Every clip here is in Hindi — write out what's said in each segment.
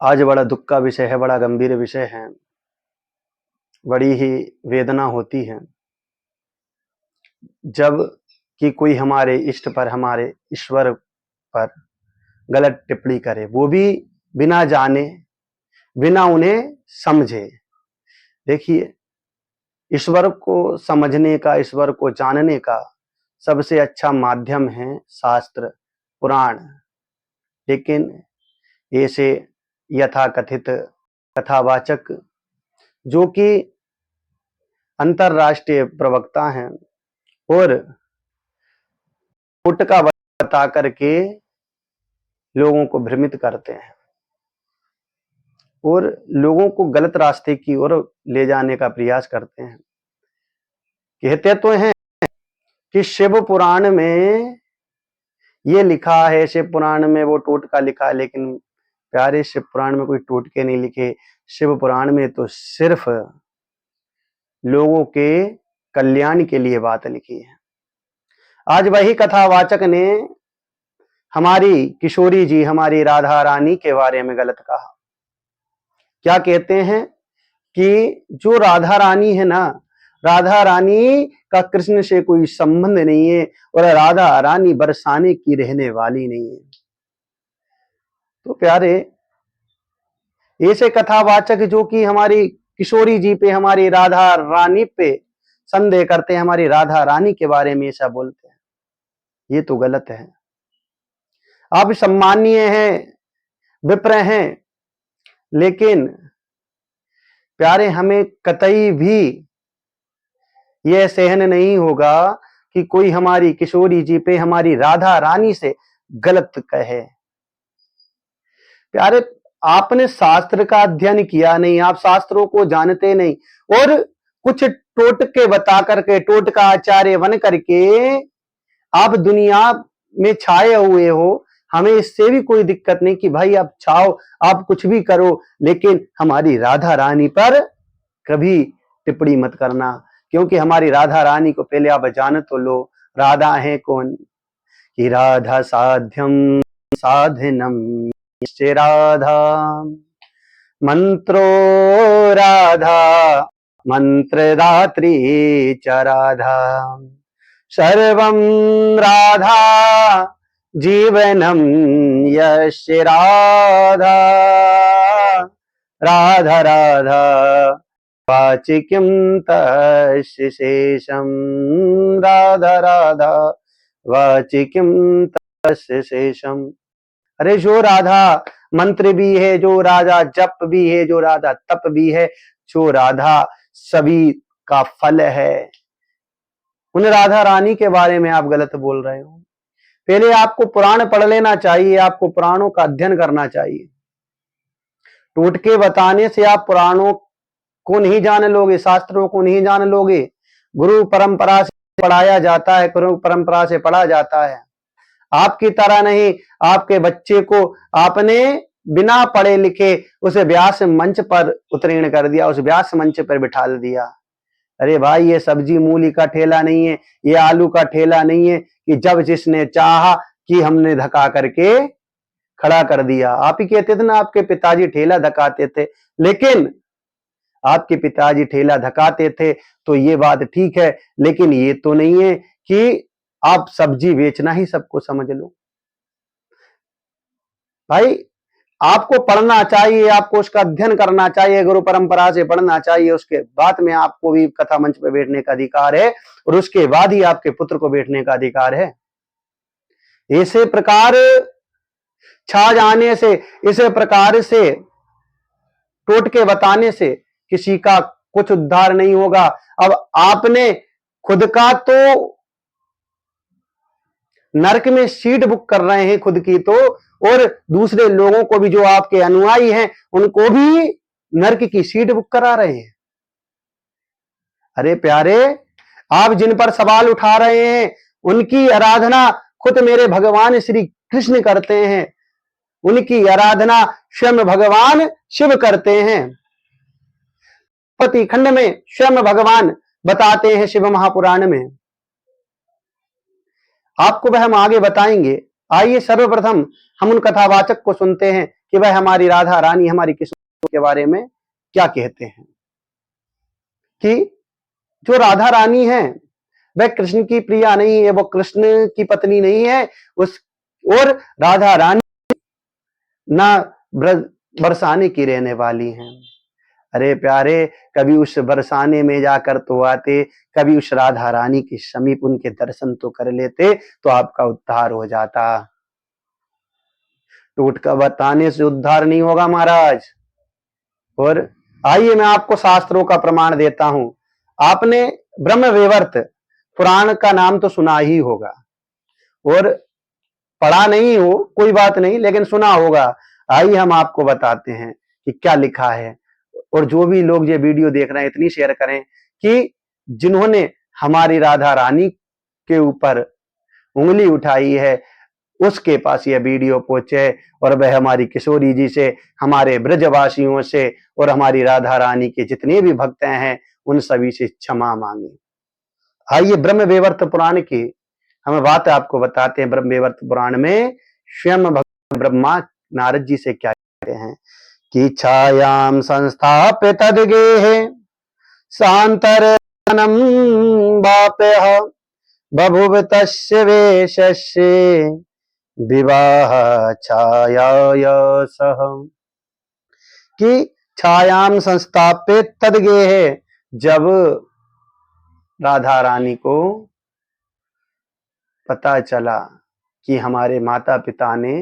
आज बड़ा दुख का विषय है, बड़ा गंभीर विषय है, बड़ी ही वेदना होती है जब कि कोई हमारे इष्ट पर, हमारे ईश्वर पर गलत टिप्पणी करे, वो भी बिना जाने, बिना उन्हें समझे। देखिए, ईश्वर को समझने का, ईश्वर को जानने का सबसे अच्छा माध्यम है शास्त्र, पुराण। लेकिन ऐसे यथाकथित कथावाचक जो कि अंतरराष्ट्रीय प्रवक्ता हैं और टोटका बता करके लोगों को भ्रमित करते हैं और लोगों को गलत रास्ते की ओर ले जाने का प्रयास करते हैं। कहते तो हैं कि शिव पुराण में ये लिखा है, शिव पुराण में वो टोटका लिखा है, लेकिन प्यारे शिव पुराण में कोई टोटके नहीं लिखे। शिव पुराण में तो सिर्फ लोगों के कल्याण के लिए बात लिखी है। आज वही कथावाचक ने हमारी किशोरी जी, हमारी राधा रानी के बारे में गलत कहा। क्या कहते हैं कि जो राधा रानी है ना, राधा रानी का कृष्ण से कोई संबंध नहीं है और राधा रानी बरसाने की रहने वाली नहीं है। तो प्यारे, ऐसे कथावाचक जो कि हमारी किशोरी जी पे, हमारी राधा रानी पे संदेह करते हैं, हमारी राधा रानी के बारे में ऐसा बोलते हैं, ये तो गलत है। आप सम्मानीय हैं, विप्र हैं, लेकिन प्यारे हमें कतई भी यह सहन नहीं होगा कि कोई हमारी किशोरी जी पे, हमारी राधा रानी से गलत कहे। प्यारे, आपने शास्त्र का अध्ययन किया नहीं, आप शास्त्रों को जानते नहीं और कुछ टोटके बता करके, टोटका आचार्य बन करके आप दुनिया में छाए हुए हो। हमें इससे भी कोई दिक्कत नहीं कि भाई आप छाओ, आप कुछ भी करो, लेकिन हमारी राधा रानी पर कभी टिप्पणी मत करना, क्योंकि हमारी राधा रानी को पहले आप जान तो लो। राधा है कौन? कि राधा साध्यम साधनम राधा, मंत्रो राधा, मंत्रदात्री च राधा, सर्वं राधा जीवनम यस्य राधा, राधा राधा वाचि किं तस्य शेषम, राधा राधा वाचि किं तस्य शेषम। अरे जो राधा मंत्र भी है, जो राधा जप भी है, जो राधा तप भी है, जो राधा सभी का फल है, उन राधा रानी के बारे में आप गलत बोल रहे हो। पहले आपको पुराण पढ़ लेना चाहिए, आपको पुराणों का अध्ययन करना चाहिए। टोटके बताने से आप पुराणों को नहीं जान लोगे, शास्त्रों को नहीं जान लोगे। गुरु परंपरा से पढ़ाया जाता है, गुरु परंपरा से पढ़ा जाता है। आपकी तरह नहीं, आपके बच्चे को आपने बिना पढ़े लिखे उस व्यास मंच पर उत्तीर्ण कर दिया, उस व्यास मंच पर बिठा दिया। अरे भाई, ये सब्जी मूली का ठेला नहीं है, ये आलू का ठेला नहीं है कि जब जिसने चाहा कि हमने धक्का करके खड़ा कर दिया। आप ही कहते थे ना, आपके पिताजी ठेला धकाते थे, लेकिन आपके पिताजी ठेला धकाते थे तो ये बात ठीक है, लेकिन ये तो नहीं है कि आप सब्जी बेचना ही सबको समझ लो। भाई, आपको पढ़ना चाहिए, आपको उसका अध्ययन करना चाहिए, गुरु परंपरा से पढ़ना चाहिए, उसके बाद में आपको भी कथा मंच पर बैठने का अधिकार है और उसके बाद ही आपके पुत्र को बैठने का अधिकार है। इसे प्रकार छा जाने से, इसे प्रकार से टोटके बताने से किसी का कुछ उद्धार नहीं होगा। अब आपने खुद का तो नरक में सीट बुक कर रहे हैं खुद की तो, और दूसरे लोगों को भी, जो आपके अनुयायी हैं, उनको भी नरक की सीट बुक करा रहे हैं। अरे प्यारे, आप जिन पर सवाल उठा रहे हैं उनकी आराधना खुद मेरे भगवान श्री कृष्ण करते हैं, उनकी आराधना स्वयं भगवान शिव करते हैं। पति खंड में स्वयं भगवान बताते हैं, शिव महापुराण में। आपको वह हम आगे बताएंगे। आइए सर्वप्रथम हम उन कथावाचक को सुनते हैं कि वह हमारी राधा रानी, हमारी किशोरी के बारे में क्या कहते हैं, कि जो राधा रानी है वह कृष्ण की प्रिया नहीं है, वो कृष्ण की पत्नी नहीं है। उस और राधा रानी ना ब्रज बरसाने की रहने वाली हैं। अरे प्यारे, कभी उस बरसाने में जाकर तो आते, कभी उस राधा रानी के समीप उनके दर्शन तो कर लेते, तो आपका उद्धार हो जाता। टोटका बताने से उद्धार नहीं होगा महाराज। और आइए मैं आपको शास्त्रों का प्रमाण देता हूं। आपने ब्रह्मवैवर्त पुराण का नाम तो सुना ही होगा, और पढ़ा नहीं हो कोई बात नहीं, लेकिन सुना होगा। आइए हम आपको बताते हैं कि क्या लिखा है। और जो भी लोग ये वीडियो देख रहे हैं, इतनी शेयर करें कि जिन्होंने हमारी राधा रानी के ऊपर उंगली उठाई है उसके पास यह वीडियो पहुंचे, और वह हमारी किशोरी जी से, हमारे ब्रजवासियों से, और हमारी राधा रानी के जितने भी भक्त हैं उन सभी से क्षमा मांगे। आइए ब्रह्मवैवर्त पुराण की हम बात आपको बताते हैं। ब्रह्मवैवर्त पुराण में स्वयं भगवान ब्रह्मा नारद जी से क्या कहते हैं कि छायाम संस्थाप्य तद्गेहे सांतरनम वाप्यः बभुव तस्य वेशस्य विवाह छायाय सह। कि छायाम संस्थाप्य तद्गेहे, जब राधा रानी को पता चला कि हमारे माता पिता ने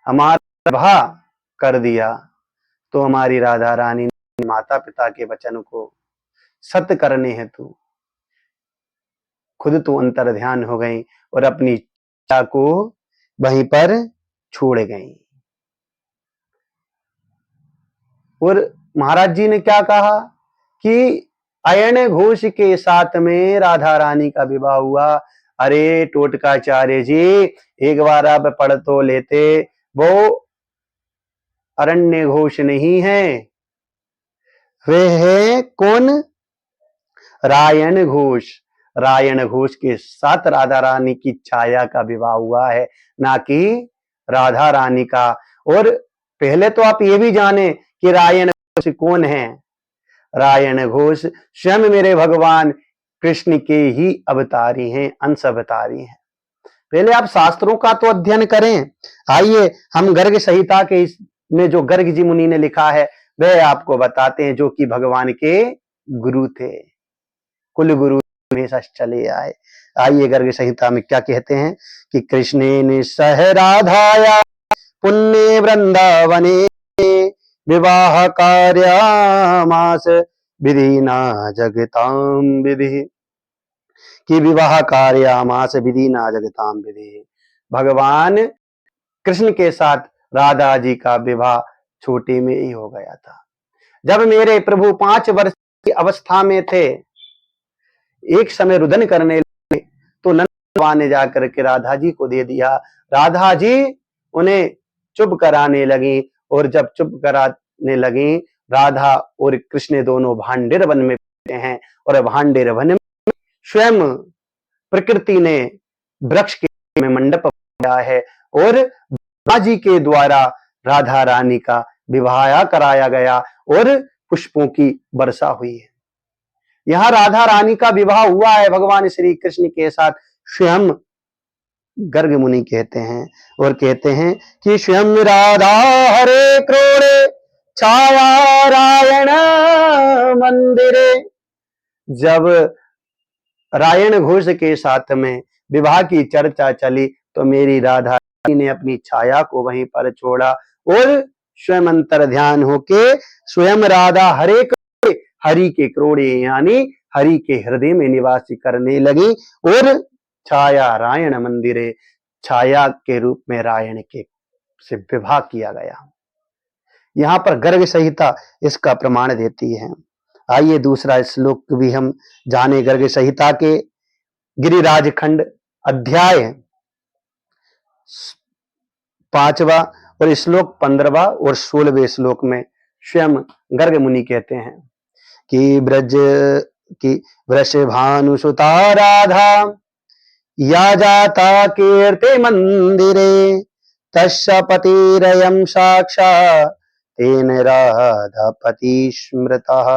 हमारा विवाह कर दिया, तो हमारी राधा रानी ने माता पिता के वचन को सत्य करने हेतु खुद तो अंतर ध्यान हो गई और अपनी इच्छा को वहीं पर छोड़ गई। और महाराज जी ने क्या कहा कि अयन घोष के साथ में राधा रानी का विवाह हुआ। अरे टोटकाचार्य जी, एक बार आप पढ़ तो लेते, वो अरण्य घोष नहीं है, वे है कौन? रायन घोष। रायन घोष के साथ राधा रानी की छाया का विवाह हुआ है, ना कि राधा रानी का। और पहले तो आप ये भी जाने कि रायन घोष कौन है। रायन घोष स्वयं मेरे भगवान कृष्ण के ही अवतारी हैं, अंश अवतारी हैं। पहले आप शास्त्रों का तो अध्ययन करें। आइए हम गर्ग संहिता के में जो गर्ग जी मुनि ने लिखा है वह आपको बताते हैं, जो कि भगवान के गुरु थे, कुल गुरु हमेशा चले आए। आइए गर्ग संहिता में क्या कहते हैं कि कृष्णेन सह राधाया पुण्य वृंदावने विवाह कार्यामास विधिना जगताम विधि। कि विवाह कार्यामास विधिना जगताम विधि। भगवान कृष्ण के साथ राधा जी का विवाह छोटे में ही हो गया था। जब मेरे प्रभु 5 वर्ष की अवस्था में थे, एक समय रुदन करने लगे, तो नंद ने जाकर के राधा जी को दे दिया। राधा जी उन्हें चुप कराने लगी, और जब चुप कराने लगी, राधा और कृष्ण दोनों भांडेर वन में बैठे हैं, और भांडेर वन में स्वयं प्रकृति ने वृक्ष के में मंडप बनाया है, और ब्रह्मा जी के द्वारा राधा रानी का विवाह कराया गया, और पुष्पों की वर्षा हुई है। यहां राधा रानी का विवाह हुआ है भगवान श्री कृष्ण के साथ। स्वयं गर्ग मुनि कहते हैं, और कहते हैं कि स्वयं राधा हरे क्रोड़े छाया रायण मंदिरे। जब रायण घोष के साथ में विवाह की चर्चा चली, तो मेरी राधा रानी ने अपनी छाया को वहीं पर छोड़ा, और स्वयं अंतर ध्यान होके स्वयं राधा हरे हरि के क्रोड़े यानी हरि के हृदय में निवास करने लगी, और छाया रायण मंदिरे, छाया के रूप में रायण के से विवाह किया गया। यहां पर गर्ग संहिता इसका प्रमाण देती है। आइए दूसरा श्लोक भी हम जाने गर्ग संहिता के गिरिराज खंड अध्याय 5वां और श्लोक 15वां और 16वें श्लोक में स्वयं गर्ग मुनि कहते हैं कि ब्रज की वृषभानुसुता राधा या जाता कीर्ति मंदिरे तस्य पतिरयं साक्षात् तेन राधापति स्मृतः।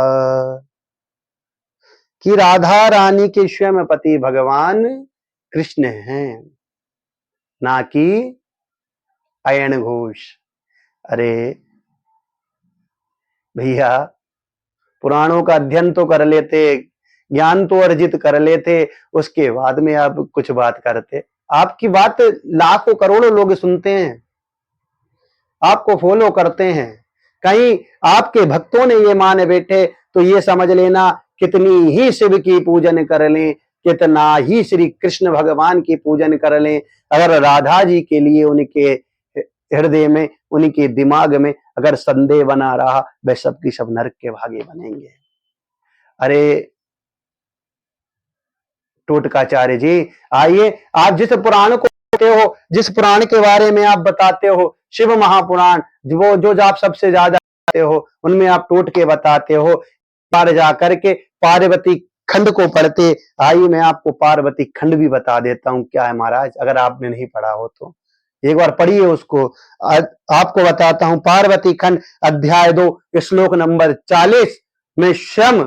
कि राधा रानी के स्वयं पति भगवान कृष्ण हैं, ना कि अयन घोष। अरे भैया, पुराणों का अध्ययन तो कर लेते, ज्ञान तो अर्जित कर लेते, उसके बाद में आप कुछ बात करते। आपकी बात लाखों करोड़ों लोग सुनते हैं, आपको फॉलो करते हैं। कहीं आपके भक्तों ने ये मान बैठे तो ये समझ लेना कितनी ही शिव की पूजन कर लें, कितना ही श्री कृष्ण भगवान की पूजन कर लें, अगर राधा जी के लिए उनके हृदय में, उनके दिमाग में अगर संदेह बना रहा, वह सबकी सब नरक के भागे बनेंगे। अरे टोटकाचार्य जी, आइए, आप जिस पुराण को कहते हो, जिस पुराण के बारे में आप बताते हो, शिव महापुराण, वो जो आप सबसे ज्यादा बताते हो, उनमें आप टोटके बताते हो, पार जाकर के पार्वती खंड को पढ़ते। आइए मैं आपको पार्वती खंड भी बता देता हूं क्या है महाराज, अगर आपने नहीं पढ़ा हो तो एक बार पढ़िए उसको। आपको बताता हूं, पार्वती खंड अध्याय 2 श्लोक नंबर 40 में स्वयं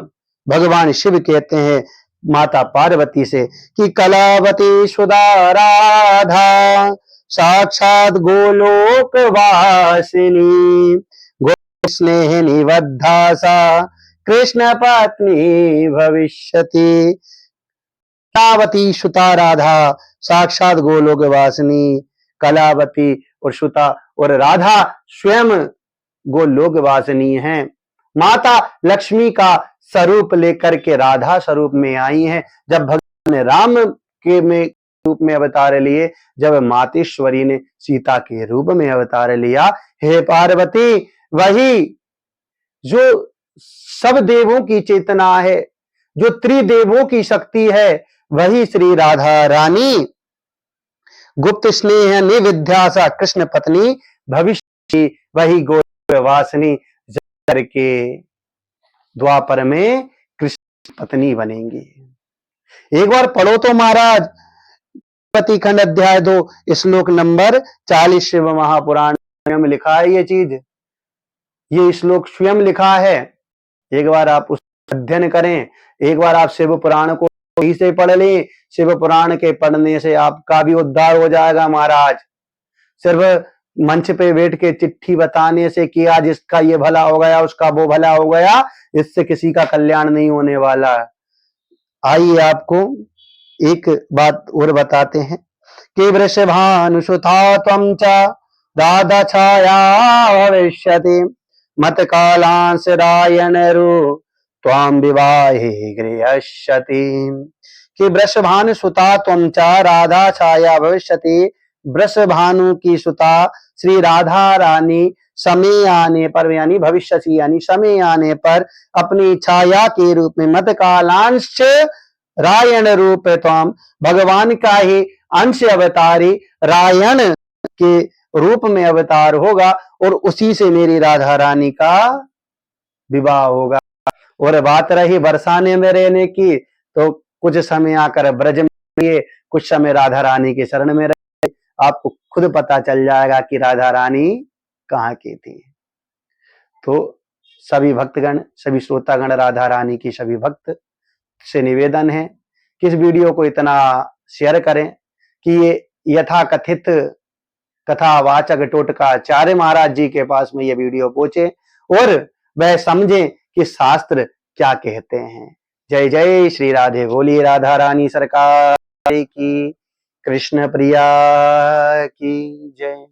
भगवान शिव कहते हैं माता पार्वती से कि कलावती सुधा राधा साक्षात गोलोक वासिनी, गो स्नेह निबद्धा सा कृष्ण पत्नी भविष्यति। कलावती सुता राधा साक्षात गोलोक वासिनी, कलावती और सुता और राधा स्वयं गोलोक वासिनी हैं। माता लक्ष्मी का स्वरूप लेकर के राधा स्वरूप में आई हैं। जब भगवान ने राम के में रूप में अवतार लिए, जब मातेश्वरी ने सीता के रूप में अवतार लिया, हे पार्वती, वही जो सब देवों की चेतना है, जो त्रिदेवों की शक्ति है, वही श्री राधा रानी गुप्त स्नेह निविद्यासा कृष्ण पत्नी भविष्य, वही गोवासिनी करके द्वापर में कृष्ण पत्नी बनेंगी। एक बार पढ़ो तो महाराज, पति खंड अध्याय 2 श्लोक नंबर 40 शिव महापुराण में लिखा है ये चीज, ये श्लोक स्वयं लिखा है। एक बार आप उस अध्ययन करें, एक बार आप शिव पुराण को ही से पढ़ लें। शिव पुराण के पढ़ने से आपका भी उद्धार हो जाएगा महाराज। सिर्फ मंच पे बैठ के चिट्ठी बताने से कि आज इसका ये भला हो गया, उसका वो भला हो गया, इससे किसी का कल्याण नहीं होने वाला। आइए आपको एक बात और बताते हैं कि वृषभानुसुता त्वं च राधा छाया भविष्यति, मत कालांश रायणरु त्वां विवाहे गृहष्यति। कि वृषभानुसुता त्वं च राधा छाया भविष्यति, वृषभानु की सुता श्री राधा रानी समय आने पर, यानी भविष्य यानी समय आने पर अपनी छाया के रूप में, मत कालांश रायण रूप त्वम, भगवान का ही अंश अवतारी रायण के रूप में अवतार होगा और उसी से मेरी राधा रानी का विवाह होगा। और बात रही बरसाने में रहने की, तो कुछ समय आकर ब्रज में रहिए, कुछ समय राधा रानी के शरण में रहिए, आपको खुद पता चल जाएगा कि राधा रानी कहाँ की थी। तो सभी भक्तगण, सभी श्रोतागण, राधा रानी की सभी भक्त से निवेदन है कि इस वीडियो को इतना शेयर करें कि ये यथाकथित कथावाचक टोटकाचार्य महाराज जी के पास में ये वीडियो पहुंचे और वह समझें कि शास्त्र क्या कहते हैं। जय जय श्री राधे, बोलिए राधा रानी सरकार की, कृष्ण प्रिया की जय।